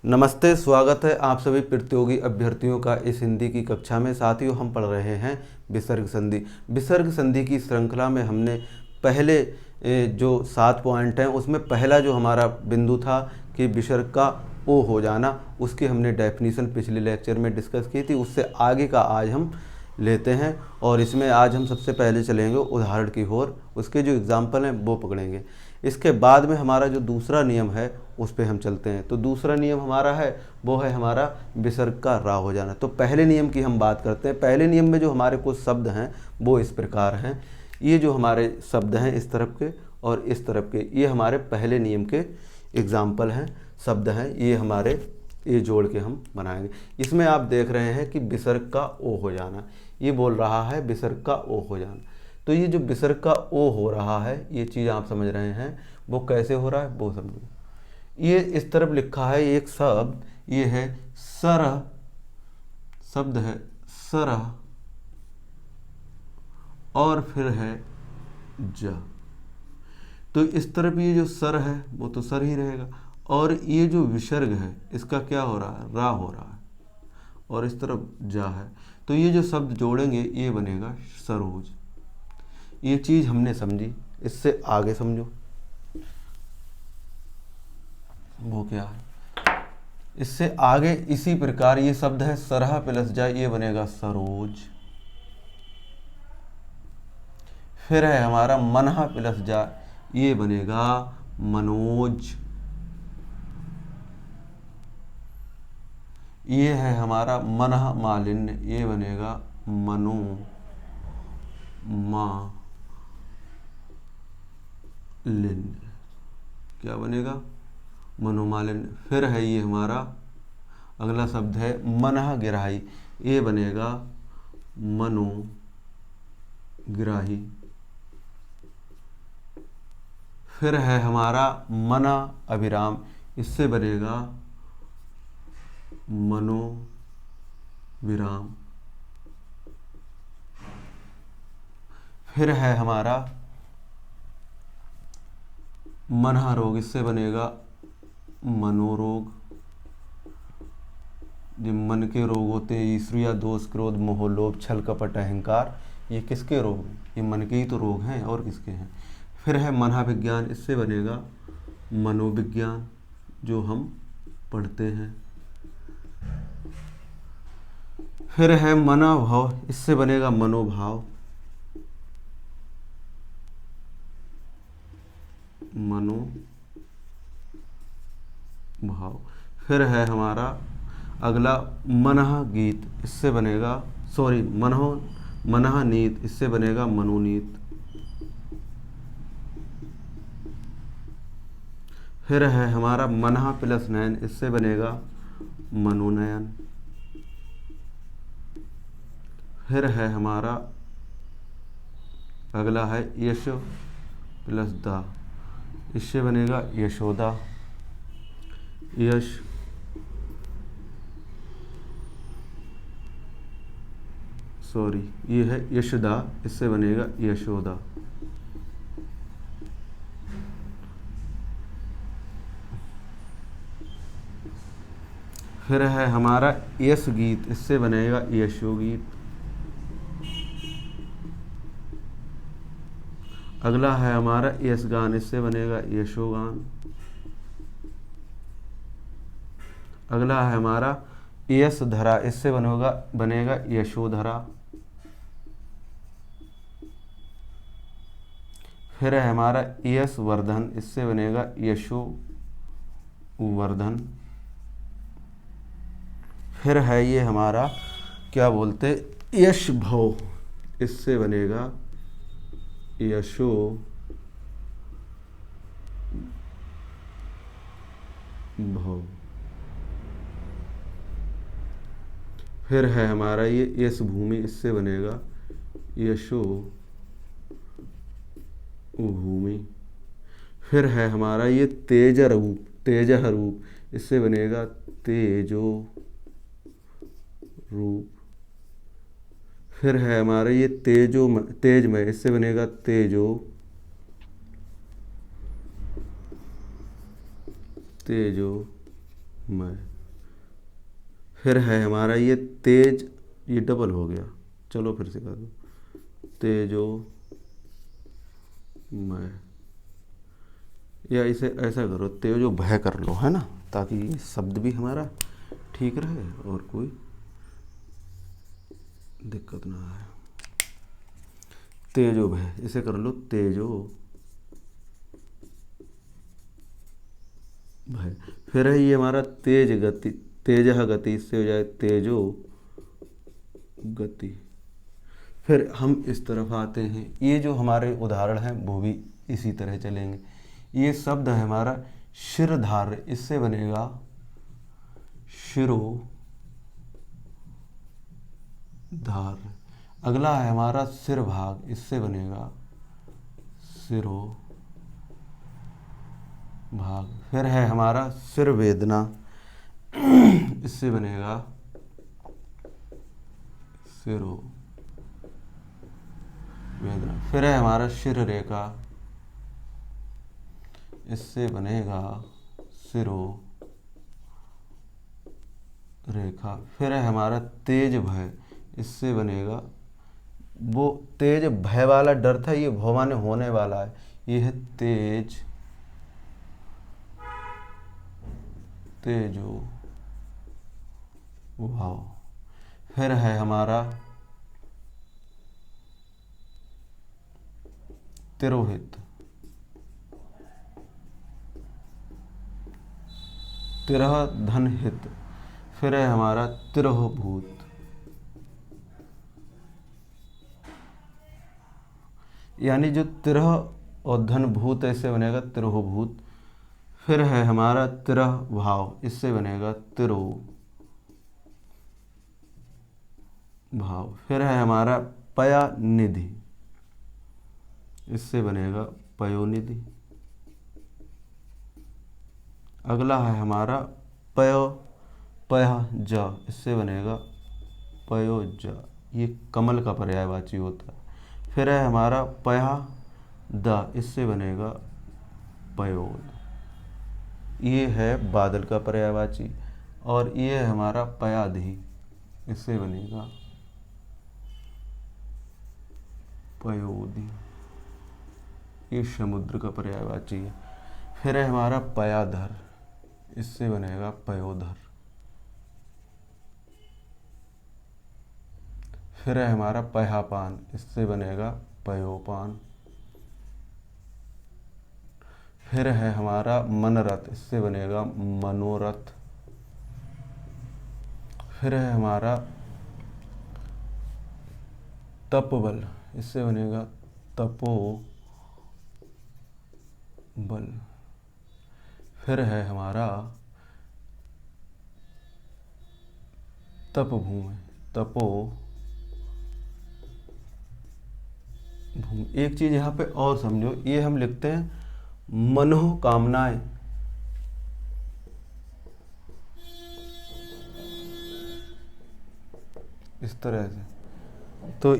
नमस्ते, स्वागत है आप सभी प्रतियोगी अभ्यर्थियों का इस हिंदी की कक्षा में। साथियों, हम पढ़ रहे हैं विसर्ग संधि। विसर्ग संधि की श्रृंखला में हमने पहले जो 7 पॉइंट हैं उसमें पहला जो हमारा बिंदु था कि विसर्ग का ओ हो जाना, उसकी हमने डेफिनीशन पिछले लेक्चर में डिस्कस की थी। उससे आगे का आज हम लेते हैं और इसमें आज हम सबसे पहले चलेंगे उदाहरण की ओर। उसके जो एग्जाम्पल हैं वो पकड़ेंगे। इसके बाद में हमारा जो दूसरा नियम है उस पर हम चलते हैं। तो दूसरा नियम हमारा है वो है हमारा विसर्ग का रा हो जाना। तो पहले नियम की हम बात करते हैं। पहले नियम में जो हमारे कुछ शब्द हैं वो इस प्रकार हैं। ये जो हमारे शब्द हैं इस तरफ के और इस तरफ के, ये हमारे पहले नियम के एग्जाम्पल हैं, शब्द हैं। ये जोड़ के हम बनाएंगे। इसमें आप देख रहे हैं कि विसर्ग का ओ हो जाना, ये बोल रहा है विसर्ग का ओ हो जाना। तो ये जो विसर्ग का ओ हो रहा है, ये चीज़ आप समझ रहे हैं वो कैसे हो रहा है वो समझो। ये इस तरफ लिखा है एक शब्द, ये है सरह, शब्द है सरह, और फिर है ज। तो इस तरफ ये जो सर है वो तो सर ही रहेगा, और ये जो विसर्ग है इसका क्या हो रहा है, रा हो रहा है, और इस तरफ जा है। तो ये जो शब्द जोड़ेंगे ये बनेगा सरोज। ये चीज़ हमने समझी। इससे आगे समझो वो क्या है। इससे आगे इसी प्रकार ये शब्द है सरह प्लस जा, ये बनेगा सरोज। फिर है हमारा मनहा प्लस जा, ये बनेगा मनोज। ये है हमारा मनहा मालिन्य, ये बनेगा मनो मालिन्य। क्या बनेगा, मनोमालिन्य। फिर है ये हमारा अगला शब्द है मनहा गिराही, ये बनेगा मनोग्राही। फिर है हमारा मना अभिराम, इससे बनेगा मनोविराम। फिर है हमारा मनहा रोग, इससे बनेगा मनोरोग। जो मन के रोग होते हैं, ईर्ष्या, दोष, क्रोध, मोह, लोभ, छल, कपट, अहंकार, ये किसके रोग हैं? ये मन के ही तो रोग हैं, और किसके हैं। फिर है मनहा विज्ञान, इससे बनेगा मनोविज्ञान, जो हम पढ़ते हैं। फिर है मनोभाव, इससे बनेगा मनोभाव, मनोभाव। फिर है हमारा अगला मनहा गीत, इससे बनेगा मनहा नीत, इससे बनेगा मनोनीत। फिर है हमारा मनहा प्लस नयन, इससे बनेगा मनोनयन। फिर है हमारा अगला है यश प्लस दा, इससे बनेगा यशोदा। ये है यशदा, इससे बनेगा यशोदा। फिर है हमारा यश गीत, इससे बनेगा यशोगीत। अगला है हमारा यशगान, इससे बनेगा यशोगान। अगला है हमारा यशधरा, इससे बनेगा यशोधरा। फिर है हमारा यशवर्धन, इससे बनेगा यशोवर्धन। फिर है ये हमारा क्या बोलते यश भव, इससे बनेगा यशो भव। फिर है हमारा ये यश भूमि, इससे बनेगा यशो भूमि। फिर है हमारा ये तेज रूप, इससे बनेगा तेजो रूप। फिर है हमारा ये तेजमय, इससे बनेगा तेजोमय। फिर है हमारा ये तेज, ये डबल हो गया, चलो फिर से कर दो, तेजो मैं, या इसे ऐसा करो तेजो भय कर लो, है ना, ताकि ये शब्द भी हमारा ठीक रहे और कोई दिक्कत ना आए। तेजो भय, इसे कर लो तेजो भय। फिर है ये हमारा तेज गति, तेजह गति, इससे हो जाए तेजो गति। फिर हम इस तरफ आते हैं, ये जो हमारे उदाहरण हैं वो भी इसी तरह चलेंगे। ये शब्द है हमारा शिरधार्य, इससे बनेगा शिरो धार्य। अगला है हमारा सिर भाग, इससे बनेगा सिरो भाग। फिर है हमारा सिर वेदना, इससे बनेगा सिरो वेदना। फिर है हमारा शिर रेखा, इससे बनेगा सिरो रेखा। फिर है हमारा तेज भय, इससे बनेगा, वो तेज भय वाला डर था, ये भव माने होने वाला है, ये है तेज तेजो भाव। फिर है हमारा तिरोहित, तिरह धन हित। फिर है हमारा तिरह भूत, यानी जो तिरह और धन भूत ऐसे बनेगा तिरह भूत। फिर है हमारा तिरह भाव, इससे बनेगा तिरो भाव। फिर है हमारा पया निधि, इससे बनेगा पयोनिधि। अगला है हमारा पयो पया ज, इससे बनेगा पयोज, ये कमल का पर्यायवाची होता है। फिर है हमारा पया द, इससे बनेगा पयोद, ये है बादल का पर्यायवाची। और ये है हमारा पयाधि, इससे बनेगा पयोधि, ये समुद्र का पर्यायवाची है। फिर है हमारा पयाधर, इससे बनेगा पयोधर। फिर है हमारा पयापान, इससे बनेगा पयोपान। फिर है हमारा मनरथ, इससे बनेगा मनोरथ। फिर है हमारा तपबल, इससे बनेगा तपो बल। फिर है हमारा तपभूमि, तपो भूमि। एक चीज यहाँ पे और समझो, ये हम लिखते हैं मनोकामनाएं, इस तरह से, तो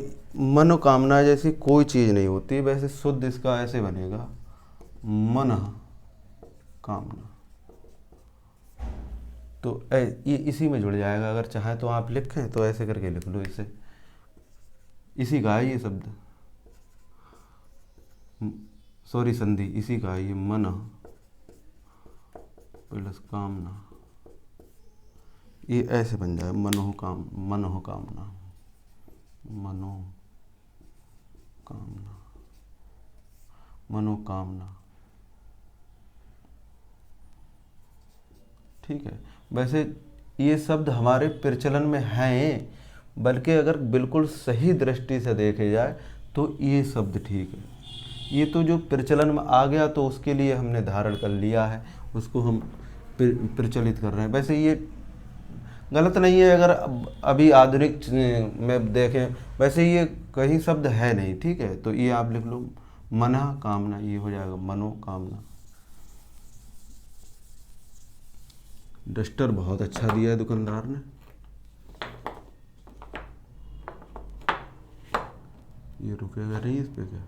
मनोकामना जैसी कोई चीज नहीं होती, वैसे शुद्ध इसका ऐसे बनेगा मन कामना। तो ये इसी में जुड़ जाएगा, अगर चाहे तो आप लिखें तो ऐसे करके लिख लो इसे, इसी का है ये शब्द, सॉरी संधि इसी का है ये, मन प्लस कामना, ये ऐसे बन जाए मनोकामना, मनोकामना, मनोकामना। ठीक है, वैसे ये शब्द हमारे प्रचलन में हैं, बल्कि अगर बिल्कुल सही दृष्टि से देखे जाए तो ये शब्द ठीक है। ये तो जो प्रचलन में आ गया तो उसके लिए हमने धारण कर लिया है, उसको हम प्रचलित कर रहे हैं। वैसे ये गलत नहीं है, अगर अभी आधुनिक में देखें, वैसे ये कहीं शब्द है नहीं, ठीक है, तो ये आप लिख लो मना कामना, ये हो जाएगा मनोकामना। डस्टर बहुत अच्छा दिया है दुकानदार ने, ये रुकेगा नहीं इस पे क्या,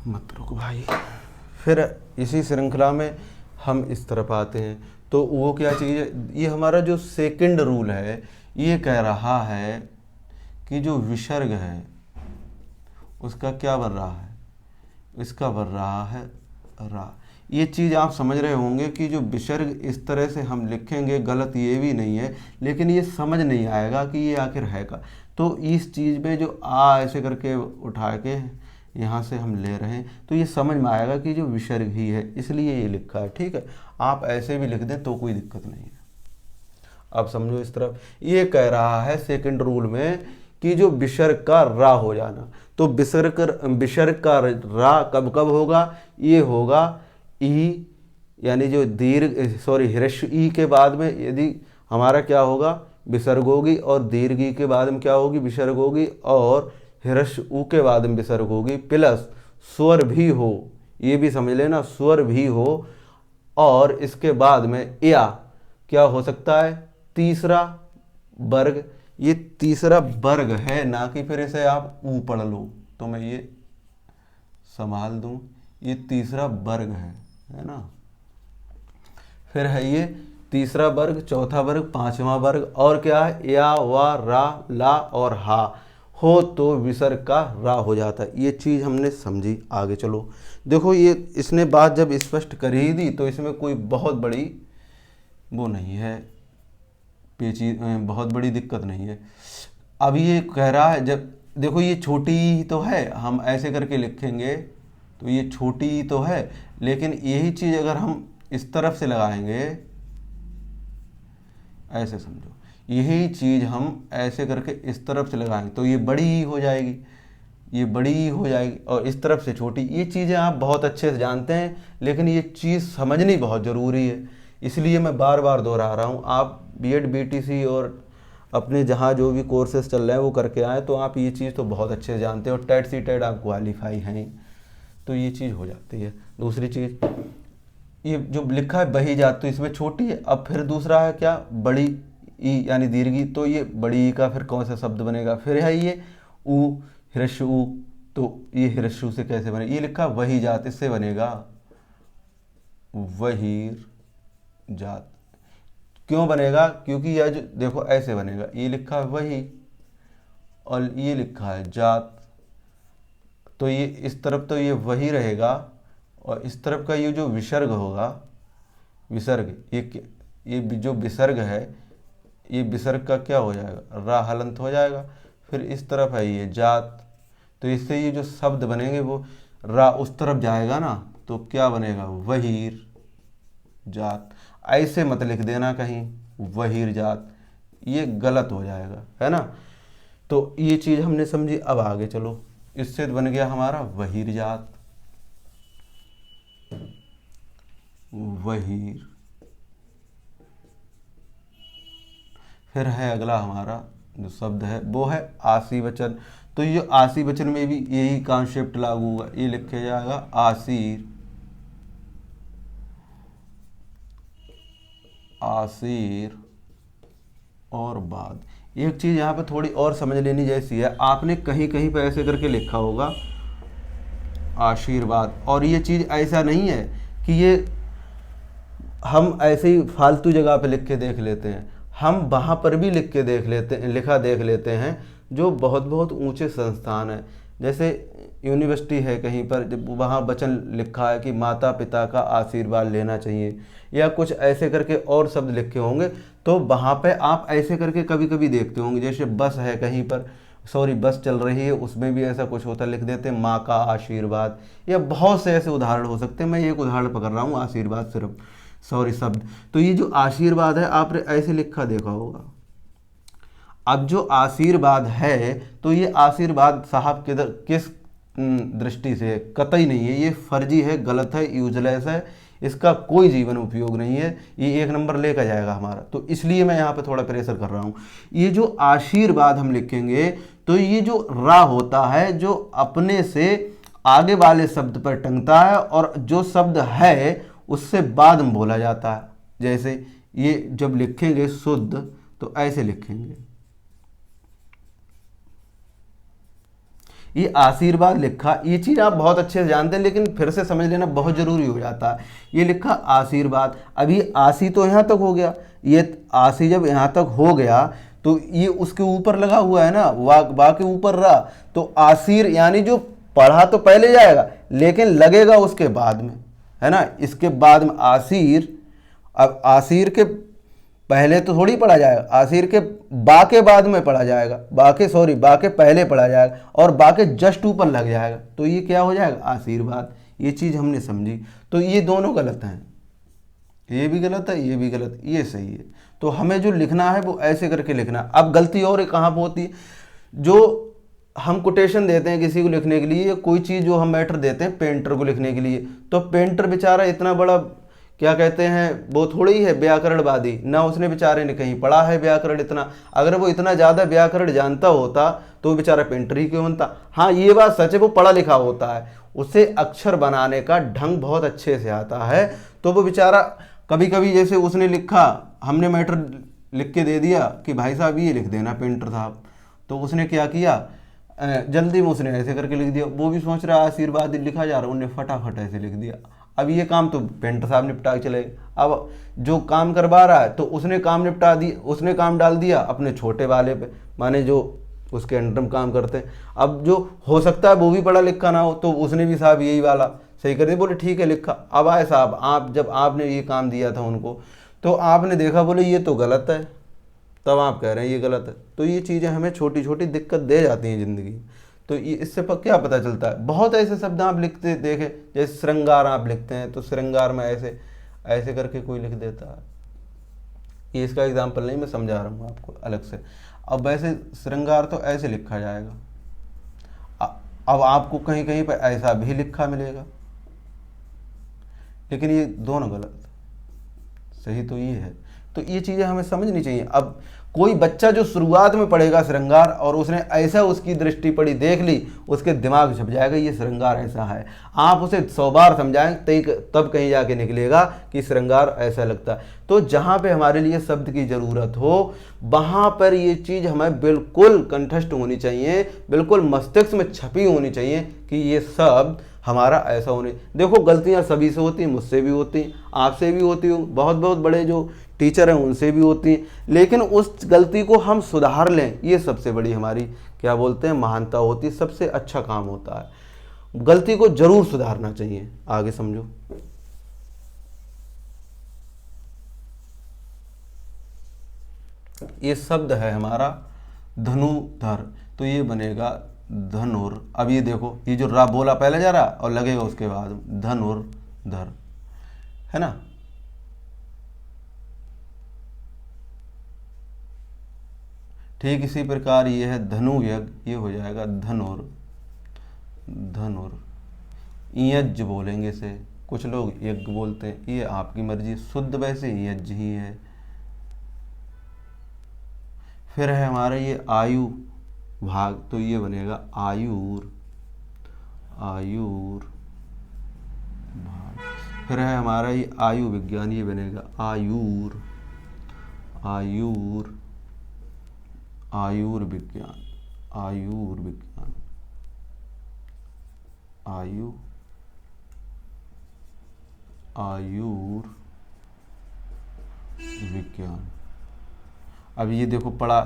मत रुक भाई। फिर इसी श्रृंखला में हम इस तरफ आते हैं, तो वो क्या चीज़ है, ये हमारा जो सेकंड रूल है ये कह रहा है कि जो विसर्ग है उसका क्या बन रहा है, इसका बन रहा है रा। ये चीज़ आप समझ रहे होंगे कि जो विसर्ग इस तरह से हम लिखेंगे गलत ये भी नहीं है, लेकिन ये समझ नहीं आएगा कि ये आखिर है का। तो इस चीज़ में जो आ ऐसे करके उठा के यहाँ से हम ले रहे हैं तो ये समझ में आएगा कि जो विसर्ग ही है, इसलिए ये लिखा है। ठीक है, आप ऐसे भी लिख दें तो कोई दिक्कत नहीं है। आप समझो इस तरफ ये कह रहा है सेकंड रूल में कि जो विसर्ग का रा हो जाना, तो विसर्ग का रा कब कब होगा, ये होगा ई, यानी जो ह्रस्व ई के बाद में यदि हमारा क्या होगा, विसर्ग होगी, और दीर्घ ई के बाद में क्या होगी, विसर्ग होगी, और ह्रस्व ऊ के बाद में विसर्ग होगी, प्लस स्वर भी हो, ये भी समझ लेना, स्वर भी हो, और इसके बाद में या क्या हो सकता है, तीसरा वर्ग। ये तीसरा वर्ग है, ना कि फिर इसे आप ऊ पढ़ लो, तो मैं ये संभाल दूं, ये तीसरा वर्ग है ना। फिर है ये तीसरा वर्ग, चौथा वर्ग, पांचवा वर्ग, और क्या है, या वा रा ला और हा हो तो विसर्ग का रा हो जाता है। ये चीज़ हमने समझी। आगे चलो, देखो ये इसने बात जब स्पष्ट कर ही दी तो इसमें कोई बहुत बड़ी वो नहीं है, बहुत बड़ी दिक्कत नहीं है। अब ये कह रहा है, जब देखो ये छोटी ही तो है, हम ऐसे करके लिखेंगे तो ये छोटी ही तो है, लेकिन यही चीज़ अगर हम इस तरफ से लगाएंगे, ऐसे समझो, यही चीज़ हम ऐसे करके इस तरफ से लगाएंगे तो ये बड़ी ही हो जाएगी, ये बड़ी ही हो जाएगी, और इस तरफ से छोटी। ये चीज़ें आप बहुत अच्छे से जानते हैं, लेकिन ये चीज़ समझनी बहुत ज़रूरी है, इसलिए मैं बार बार दोहरा रहा हूँ। आप बीएड बीटीसी और अपने जहाँ जो भी कोर्सेज चल रहे हैं वो करके आए तो आप ये चीज़ तो बहुत अच्छे से जानते हैं, और टेट सी टेट आप क्वालिफाई हैं, तो ये चीज़ हो जाती है। दूसरी चीज़, ये जो लिखा है बही जात, तो इसमें छोटी है। अब फिर दूसरा है क्या, बड़ी ई यानी दीर्घी, तो ये बड़ी ई का फिर कौन सा शब्द बनेगा, फिर है ये ऊ, ह्रस्व ऊ, तो ये ह्रस्व से कैसे बनेगा, ये लिखा वही जात, इससे बनेगा वहीर जात। क्यों बनेगा, क्योंकि यह जो देखो ऐसे बनेगा, ये लिखा है वही और ये लिखा है जात, तो ये इस तरफ तो ये वही रहेगा, और इस तरफ का ये जो विसर्ग होगा, विसर्ग, ये जो विसर्ग है, ये विसर्ग का क्या हो जाएगा, रा हलंत हो जाएगा। फिर इस तरफ है ये जात, तो इससे ये जो शब्द बनेंगे वो रा उस तरफ जाएगा ना, तो क्या बनेगा, वहीर जात। ऐसे मत लिख देना कहीं वहीर जात, ये गलत हो जाएगा, है ना। तो ये चीज़ हमने समझी। अब आगे चलो, इससे बन गया हमारा वहीर जात, वहीर। फिर है अगला हमारा जो शब्द है वो है आसी वचन, तो ये आसी वचन में भी यही कॉन्सेप्ट लागू होगा, ये लिखे जाएगा आसीर, आसीर और बाद। एक चीज़ यहाँ पे थोड़ी और समझ लेनी जैसी है, आपने कहीं कहीं पे ऐसे करके लिखा होगा आशीर्वाद, और ये चीज़ ऐसा नहीं है कि ये हम ऐसे ही फालतू जगह पे लिख के देख लेते हैं, हम वहाँ पर भी लिख के देख लेते हैं, लिखा देख लेते हैं जो बहुत बहुत ऊंचे संस्थान है, जैसे यूनिवर्सिटी है कहीं पर, जब वहाँ वचन लिखा है कि माता पिता का आशीर्वाद लेना चाहिए, या कुछ ऐसे करके और शब्द लिखे होंगे, तो वहाँ पे आप ऐसे करके कभी कभी देखते होंगे। जैसे बस है कहीं पर, बस चल रही है, उसमें भी ऐसा कुछ होता, लिख देते हैं माँ का आशीर्वाद, या बहुत से ऐसे उदाहरण हो सकते हैं। मैं एक उदाहरण पकड़ रहा हूँ, आशीर्वाद सिर्फ शब्द। तो ये जो आशीर्वाद है आपने ऐसे लिखा देखा होगा। अब जो आशीर्वाद है, तो ये आशीर्वाद साहब किस दृष्टि से, कतई नहीं है, ये फर्जी है, गलत है, यूजलेस है, इसका कोई जीवन उपयोग नहीं है, ये 1 नंबर लेकर जाएगा हमारा। तो इसलिए मैं यहाँ पे थोड़ा प्रेशर कर रहा हूँ। ये जो आशीर्वाद हम लिखेंगे, तो ये जो रा होता है जो अपने से आगे वाले शब्द पर टंगता है, और जो शब्द है उससे बाद में बोला जाता है। जैसे ये जब लिखेंगे शुद्ध तो ऐसे लिखेंगे, ये आशीर्वाद लिखा, ये चीज़ आप बहुत अच्छे से जानते हैं लेकिन फिर से समझ लेना बहुत ज़रूरी हो जाता है। ये लिखा आशीर्वाद, अभी आशी तो यहाँ तक हो गया, ये आशी जब यहाँ तक हो गया तो ये उसके ऊपर लगा हुआ है ना, वा के ऊपर रहा, तो आशीर यानी जो पढ़ा तो पहले जाएगा लेकिन लगेगा उसके बाद में, है ना, इसके बाद में आशीर। अब आशीर के पहले तो थोड़ी पढ़ा जाएगा, आशीर के बा के बाद में पढ़ा जाएगा, बा के पहले पढ़ा जाएगा और बा के जस्ट ऊपर लग जाएगा, तो ये क्या हो जाएगा, आशीर्वाद। ये चीज़ हमने समझी। तो ये दोनों गलत हैं, ये भी गलत है, ये भी गलत, ये सही है। तो हमें जो लिखना है वो ऐसे करके लिखना। अब गलती और कहाँ पर होती है, जो हम कोटेशन देते हैं किसी को लिखने के लिए, कोई चीज़ जो हम मैटर देते हैं पेंटर को लिखने के लिए, तो पेंटर बेचारा इतना बड़ा क्या कहते हैं, वो थोड़ी ही है व्याकरणवादी, ना उसने बेचारे ने कहीं पढ़ा है व्याकरण इतना। अगर वो इतना ज़्यादा व्याकरण जानता होता तो बेचारा पेंटर ही क्यों बनता। हाँ ये बात सच है, वो पढ़ा लिखा होता है, उसे अक्षर बनाने का ढंग बहुत अच्छे से आता है, तो वो बेचारा कभी कभी जैसे उसने लिखा, हमने मैटर लिख के दे दिया कि भाई साहब ये लिख देना पेंटर साहब, तो उसने क्या किया, जल्दी में उसने ऐसे करके लिख दिया, वो भी सोच रहा आशीर्वाद लिखा जा रहा, उन्हें फटाफट ऐसे लिख दिया। अब ये काम तो पेंटर साहब निपटा के चले, अब जो काम करवा रहा है तो उसने काम निपटा दिया, उसने काम डाल दिया अपने छोटे वाले पे, माने जो उसके अंडर में काम करते हैं। अब जो हो सकता है वो भी पढ़ा लिखा ना हो, तो उसने भी साहब यही वाला सही कर दिया, बोले ठीक है लिखा। अब आए साहब, आप जब आपने ये काम दिया था उनको, तो आपने देखा बोले ये तो गलत है, तब आप कह रहे हैं ये गलत है। तो ये चीज़ें हमें छोटी छोटी दिक्कत दे जाती हैं ज़िंदगी में। तो ये इससे क्या पता चलता है, बहुत ऐसे शब्द आप लिखते देखे, जैसे श्रृंगार आप लिखते हैं तो श्रृंगार में ऐसे ऐसे करके कोई लिख देता है, ये इसका एग्जाम्पल नहीं, मैं समझा रहा हूँ आपको अलग से। अब वैसे श्रृंगार तो ऐसे लिखा जाएगा, अब आपको कहीं कहीं पर ऐसा भी लिखा मिलेगा, लेकिन ये दोनों गलत, सही तो ये है। तो ये चीज़ें हमें समझनी चाहिए। अब कोई बच्चा जो शुरुआत में पढ़ेगा श्रृंगार और उसने ऐसा उसकी दृष्टि पड़ी देख ली, उसके दिमाग छप जाएगा ये श्रृंगार ऐसा है। आप उसे 100 बार समझाएं तब कहीं जाके निकलेगा कि श्रृंगार ऐसा लगता है। तो जहाँ पे हमारे लिए शब्द की ज़रूरत हो वहाँ पर ये चीज़ हमें बिल्कुल कंठस्थ होनी चाहिए, बिल्कुल मस्तिष्क में छपी होनी चाहिए कि ये शब्द हमारा ऐसा होने। देखो गलतियाँ सभी से होती हैं, मुझसे भी होती हैं, आपसे भी होती हैं, बहुत बहुत बड़े जो टीचर हैं उनसे भी होती हैं, लेकिन उस गलती को हम सुधार लें, ये सबसे बड़ी हमारी क्या बोलते हैं महानता होती है, सबसे अच्छा काम होता है। गलती को जरूर सुधारना चाहिए। आगे समझो। ये शब्द है हमारा धनुधर, तो ये बनेगा धनुर। अब ये देखो, ये जो रा बोला पहले जा रहा और लगेगा उसके बाद धनुर्धर, है ना। ठीक इसी प्रकार ये है धनु यज्ञ, ये हो जाएगा धनुर धनुर। यज्ञ बोलेंगे इसे, कुछ लोग यज्ञ बोलते हैं, ये आपकी मर्जी, शुद्ध वैसे यज्ञ ही है। फिर है हमारा ये आयु भाग, तो ये बनेगा आयुर आयुर भाग। फिर है हमारा ये आयु विज्ञान, ये बनेगा आयुर आयुर आयुर्विज्ञान आयुर्विज्ञान आयु आयुर विज्ञान। अब ये देखो पढ़ा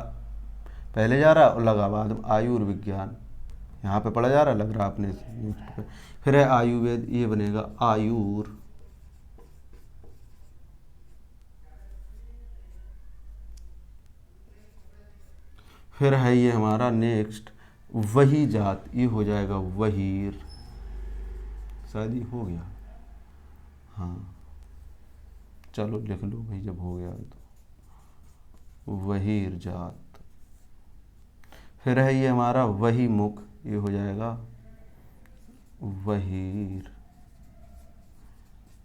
पहले जा रहा और लगा बाद में आयुर्विज्ञान, यहाँ पे पढ़ा जा रहा लग रहा आपने पे। फिर है आयुर्वेद, ये बनेगा आयुर। फिर है ये हमारा नेक्स्ट वही जात, ये हो जाएगा वहीर, शायद ये हो गया, हाँ चलो लिख लो भाई जब हो गया तो वहीर जात। फिर है ये हमारा वही मुख, ये हो जाएगा वहीर।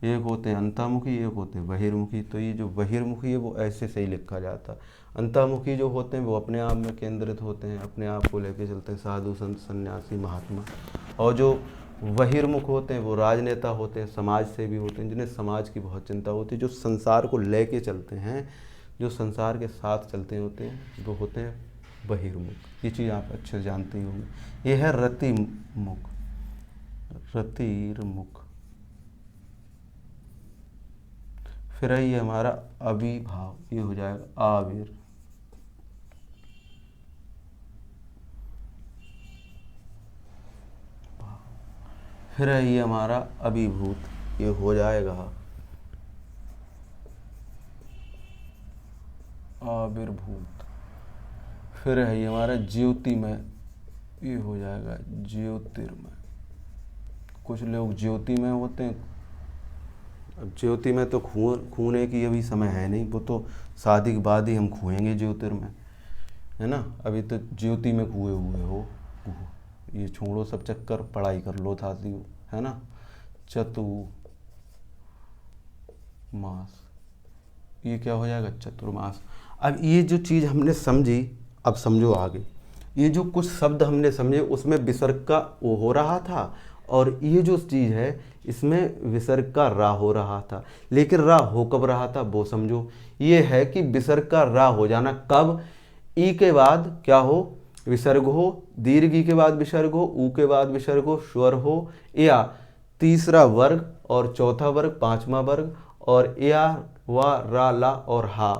एक होते हैं अंतर्मुखी, एक होते हैं बहिर्मुखी, तो ये जो बहिर्मुखी है वो ऐसे सही लिखा जाता है। अंतर्मुखी जो होते हैं वो अपने आप में केंद्रित होते हैं, अपने आप को लेके चलते हैं, साधु संत सन्यासी महात्मा। और जो बहिर्मुख होते हैं वो राजनेता होते हैं, समाज सेवी होते हैं, जिन्हें समाज की बहुत चिंता होती है, जो संसार को लेके चलते हैं, जो संसार के साथ चलते होते हैं, वो होते हैं बहिर्मुख। ये चीज़ आप अच्छे से जानते ही होंगे। ये है रतिमुख, रतिर्मुख। फिर है ये हमारा अविभाव, ये हो जाएगा आविर। फिर है ये हमारा अभिभूत, ये हो जाएगा आविर्भूत। फिर है ये हमारा ज्योतिमय, ये हो जाएगा ज्योतिर्मय। कुछ लोग ज्योतिमय होते हैं। अब ज्योतिमय तो खूने की अभी समय है नहीं, वो तो शादी के बाद ही हम खूएंगे ज्योतिर्मय, है ना। अभी तो ज्योति में कुएं हुए हो, ये छोड़ो सब चक्कर, पढ़ाई कर लो था, है ना। चतुर्मास, ये क्या हो जाएगा चतुर्मास। अब ये जो चीज़ हमने समझी, अब समझो आगे। ये जो कुछ शब्द हमने समझे उसमें विसर्ग का ओ हो रहा था, और ये जो चीज़ है इसमें विसर्ग का रा हो रहा था। लेकिन रा हो कब रहा था वो समझो। ये है कि विसर्ग का रा हो जाना कब, ई के बाद क्या हो, विसर्ग हो, दीर्घ ई के बाद विसर्ग हो, ऊ के बाद विसर्ग हो, स्वर हो, या तीसरा वर्ग और चौथा वर्ग, पांचवा वर्ग, और या वा रा ला और हा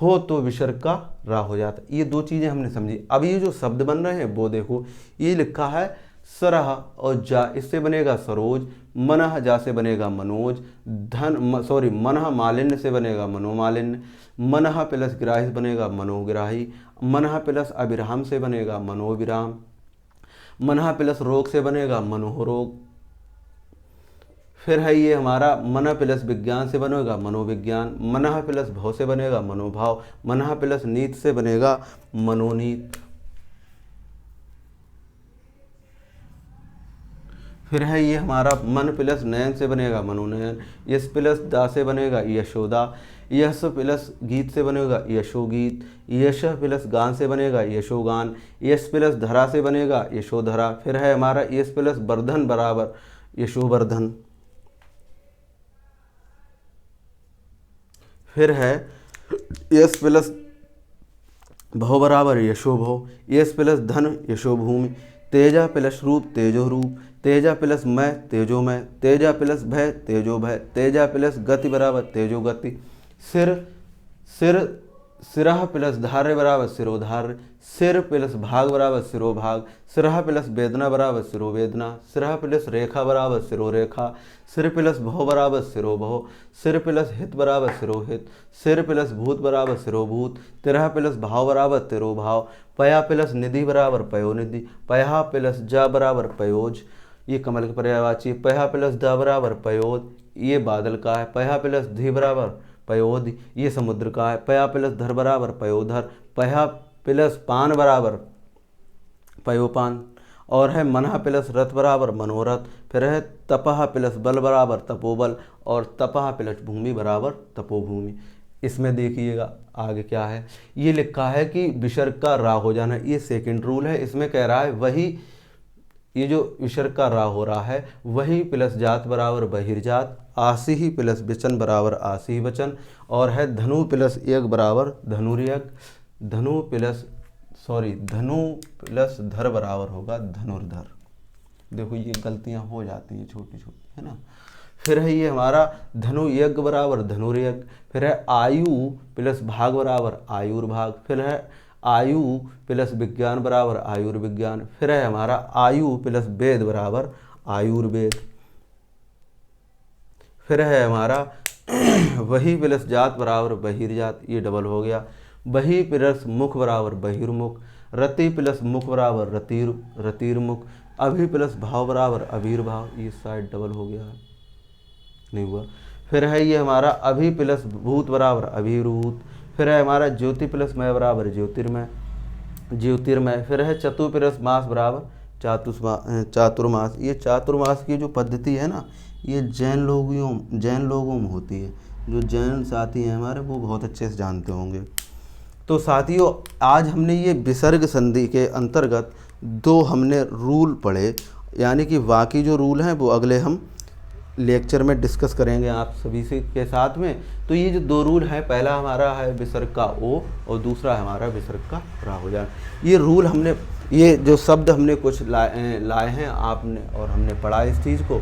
हो तो विसर्ग का रा हो जाता। ये दो चीज़ें हमने समझी। अब ये जो शब्द बन रहे हैं वो देखो, ये लिखा है सरह और जा, इससे बनेगा सरोज। मनह, जा से बनेगा मनोज। मनह मालिन्य से बनेगा मनोमालिन्य। मनह प्लस ग्राही से बनेगा मनोग्राही। मनह प्लस अविराम से बनेगा मनोविराम। मनह प्लस रोग से बनेगा मनोरोग। फिर है ये हमारा मनः प्लस विज्ञान से बनेगा मनोविज्ञान। मनः प्लस भव से बनेगा मनोभाव। मनः प्लस नीत से बनेगा मनोनीत। फिर है ये हमारा मन प्लस नयन से बनेगा मनोनयन। यश प्लस दा से बनेगा यशोदा। यश प्लस गीत से बनेगा यशोगीत। यश प्लस गान से बनेगा यशोगान। यश प्लस धरा से बनेगा यशोधरा। फिर है हमारा यश प्लस वर्धन बराबर यशोवर्धन। फिर है यश प्लस भव बराबर यशोभव। यश प्लस धन यशोभूमि। तेजा प्लस रूप तेजो रूप। तेजा प्लस मय तेजोमय। तेजा प्लस भय तेजो भय। तेजा प्लस गति बराबर तेजो गति। सिरह प्लस धार्य बराबर सिरोधार्य। सिर प्लस भाग बराबर सिरोभाग। सिरह प्लस वेदना बराबर सिरोवेदना। सिरह प्लस रेखा बराबर सिरोरेखा। सिर प्लस भव बराबर सिरोभव। सिर प्लस हित बराबर सिरोहित। सिर प्लस भूत बराबर सिरोभूत। तिरह प्लस भाव बराबर तिरोभाव। पया प्लस निधि बराबर पयोनिधि। पया प्लस जा बराबर पयोज, ये कमल के पर्यायवाची। पया प्लस दा बराबर पयोद, ये बादल का है। पया प्लस धी बराबर पयोध, ये समुद्र का है। पया प्लस धर बराबर पयोधर। पया प्लस पान बराबर पयोपान। और है मनः प्लस रथ बराबर मनोरथ। फिर है तपह प्लस बल बराबर तपोबल। और तपह प्लस भूमि बराबर तपोभूमि। इसमें देखिएगा आगे क्या है, ये लिखा है कि विसर्ग का रा हो जाना, ये सेकंड रूल है। इसमें कह रहा है वही, ये जो विसर्ग का रा हो रहा है वही प्लस जात बराबर बहिर्जात। आसी ही प्लस वचन बराबर आसी वचन। और है धनु प्लस यज्ञ बराबर धनुर्यज्ञ। धनु प्लस धर बराबर होगा धनुर्धर। देखो ये गलतियां हो जाती हैं छोटी छोटी, है ना। फिर है ये हमारा धनु यज्ञ बराबर धनुर्यज्ञ। फिर है आयु प्लस भाग बराबर आयुर्भाग। फिर है आयु प्लस विज्ञान बराबर आयुर्विज्ञान। फिर है हमारा आयु प्लस वेद बराबर आयुर्वेद। फिर है हमारा वही प्लस जात बराबर बहिर्जात, ये डबल हो गया। वही प्लस मुख बराबर बहिर्मुख। रति प्लस मुख बराबर रतिर्मुख। अभि प्लस भाव बराबर अभिर्भाव, ये साइड डबल हो गया है, नहीं हुआ। फिर है ये हमारा अभि प्लस भूत बराबर अभिभूत। फिर है हमारा ज्योति प्लस मय बराबर ज्योतिर्मय। फिर है चतु प्लस मास बराबर चातुर्मास। ये चातुर्मास की जो पद्धति है ना, ये जैन लोगों में होती है। जो जैन साथी हैं हमारे वो बहुत अच्छे से जानते होंगे। तो साथियों आज हमने ये विसर्ग संधि के अंतर्गत दो हमने रूल पढ़े, यानी कि बाकी जो रूल हैं वो अगले हम लेक्चर में डिस्कस करेंगे आप सभी से के साथ में। तो ये जो 2 रूल हैं, पहला हमारा है विसर्ग का ओ और दूसरा हमारा विसर्ग का रा हो जाए। ये रूल हमने, ये जो शब्द हमने कुछ लाए हैं आपने और हमने पढ़ा इस चीज़ को।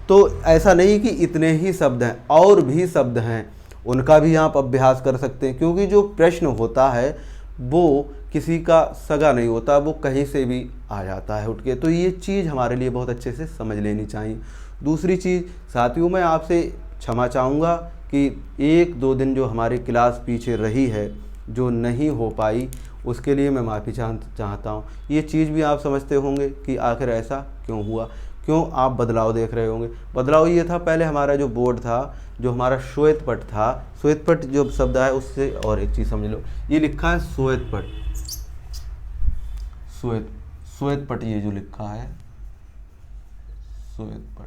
तो ऐसा नहीं कि इतने ही शब्द हैं, और भी शब्द हैं, उनका भी आप अभ्यास कर सकते हैं, क्योंकि जो प्रश्न होता है वो किसी का सगा नहीं होता, वो कहीं से भी आ जाता है उठ के। तो ये चीज़ हमारे लिए बहुत अच्छे से समझ लेनी चाहिए। दूसरी चीज़ साथियों, मैं आपसे क्षमा चाहूँगा कि 1-2 दिन जो हमारी क्लास पीछे रही है, जो नहीं हो पाई, उसके लिए मैं माफ़ी चाहता हूँ। ये चीज़ भी आप समझते होंगे कि आखिर ऐसा क्यों हुआ, क्यों आप बदलाव देख रहे होंगे। बदलाव ये था, पहले हमारा जो बोर्ड था, जो हमारा श्वेत पट था, श्वेत पट जो शब्द है उससे, और एक चीज़ समझ लो, ये लिखा है श्वेत पट, श्वेत पट, ये जो लिखा है श्वेत पट।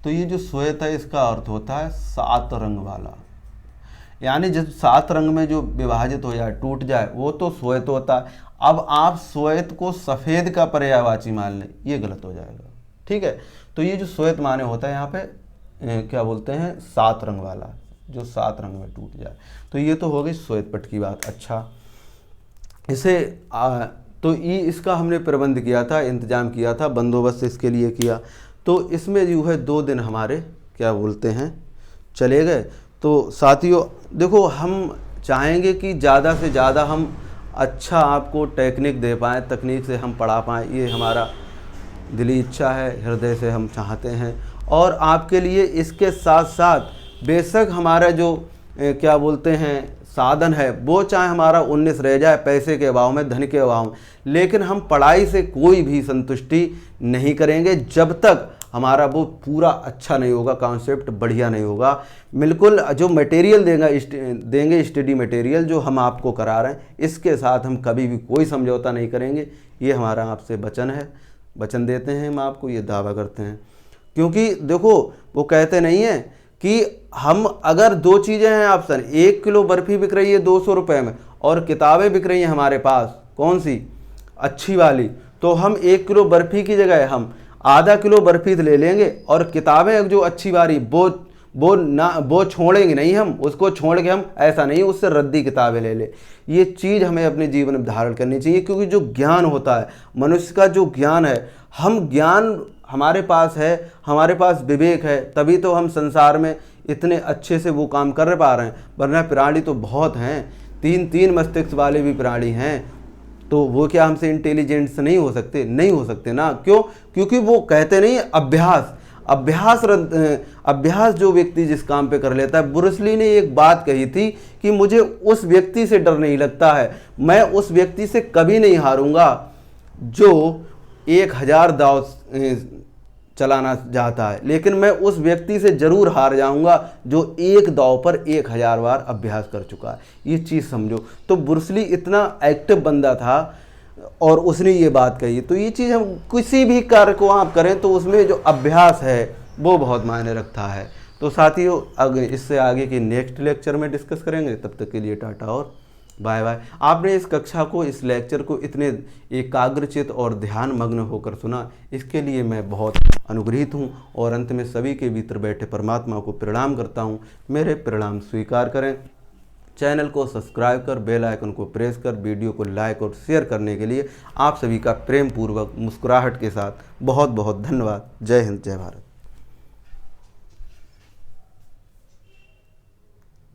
तो ये जो श्वेत है इसका अर्थ होता है 7 रंग वाला, यानी जब 7 रंग में जो विभाजित हो जाए, टूट जाए, वो तो श्वेत होता है। अब आप श्वेत को सफ़ेद का पर्यायवाची मान लें, ये गलत हो जाएगा, ठीक है। तो ये जो श्वेत माने होता है यहाँ पे क्या बोलते हैं, 7 रंग वाला, जो 7 रंग में टूट जाए। तो ये तो हो गई श्वेत पट की बात। अच्छा, इसे तो ये इसका हमने प्रबंध किया था, इंतजाम किया था, बंदोबस्त इसके लिए किया। तो इसमें जो है 2 दिन हमारे क्या बोलते हैं चले गए। तो साथियों देखो, हम चाहेंगे कि ज़्यादा से ज़्यादा हम अच्छा आपको टेक्निक दे पाएँ, तकनीक से हम पढ़ा पाएँ, ये हमारा दिली इच्छा है, हृदय से हम चाहते हैं। और आपके लिए इसके साथ साथ बेशक हमारा जो क्या बोलते हैं साधन है, वो चाहे हमारा 19 रह जाए पैसे के अभाव में, धन के अभाव में, लेकिन हम पढ़ाई से कोई भी संतुष्टि नहीं करेंगे जब तक हमारा वो पूरा अच्छा नहीं होगा, कॉन्सेप्ट बढ़िया नहीं होगा। बिल्कुल जो मटेरियल देंगे स्टडी मटेरियल जो हम आपको करा रहे हैं, इसके साथ हम कभी भी कोई समझौता नहीं करेंगे। ये हमारा आपसे वचन है, वचन देते हैं हम आपको, ये दावा करते हैं। क्योंकि देखो, वो कहते नहीं है कि हम अगर 2 चीज़ें हैं ऑप्शन, 1 किलो बर्फ़ी बिक रही है 200 रुपये में और किताबें बिक रही हैं हमारे पास, कौन सी अच्छी वाली, तो हम 1 किलो बर्फ़ी की जगह हम आधा किलो बर्फ़ी ले लेंगे और किताबें जो अच्छी वाली वो छोड़ेंगे नहीं, हम उसको छोड़ के हम ऐसा नहीं उससे रद्दी किताबें ले ले। ये चीज़ हमें अपने जीवन में धारण करनी चाहिए, क्योंकि जो ज्ञान होता है, मनुष्य का जो ज्ञान है, हम ज्ञान हमारे पास है, हमारे पास विवेक है, तभी तो हम संसार में इतने अच्छे से वो काम कर पा रहे हैं। वरना प्राणी तो बहुत हैं, 3 मस्तिष्क वाले भी प्राणी हैं, तो वो क्या हमसे इंटेलिजेंट्स नहीं हो सकते? नहीं हो सकते ना। क्यों? क्योंकि वो कहते नहीं अभ्यास जो व्यक्ति जिस काम पे कर लेता है। ब्रूस ली ने एक बात कही थी कि मुझे उस व्यक्ति से डर नहीं लगता है, मैं उस व्यक्ति से कभी नहीं हारूंगा जो 1000 दांव चलाना चाहता है, लेकिन मैं उस व्यक्ति से जरूर हार जाऊंगा जो एक दांव पर 1000 बार अभ्यास कर चुका है। ये चीज़ समझो। तो ब्रूस ली इतना एक्टिव बंदा था और उसने ये बात कही। तो ये चीज़ हम किसी भी कार्य को आप करें तो उसमें जो अभ्यास है वो बहुत मायने रखता है। तो साथियों, इससे आगे की नेक्स्ट लेक्चर में डिस्कस करेंगे। तब तक के लिए टाटा और बाय बाय। आपने इस कक्षा को, इस लेक्चर को इतने एकाग्रचित और ध्यान मग्न होकर सुना, इसके लिए मैं बहुत अनुग्रहित हूँ। और अंत में सभी के भीतर बैठे परमात्मा को प्रणाम करता हूँ। मेरे प्रणाम स्वीकार करें। चैनल को सब्सक्राइब कर बेल आइकन को प्रेस कर वीडियो को लाइक और शेयर करने के लिए आप सभी का प्रेम पूर्वक मुस्कुराहट के साथ बहुत बहुत धन्यवाद। जय हिंद, जय भारत।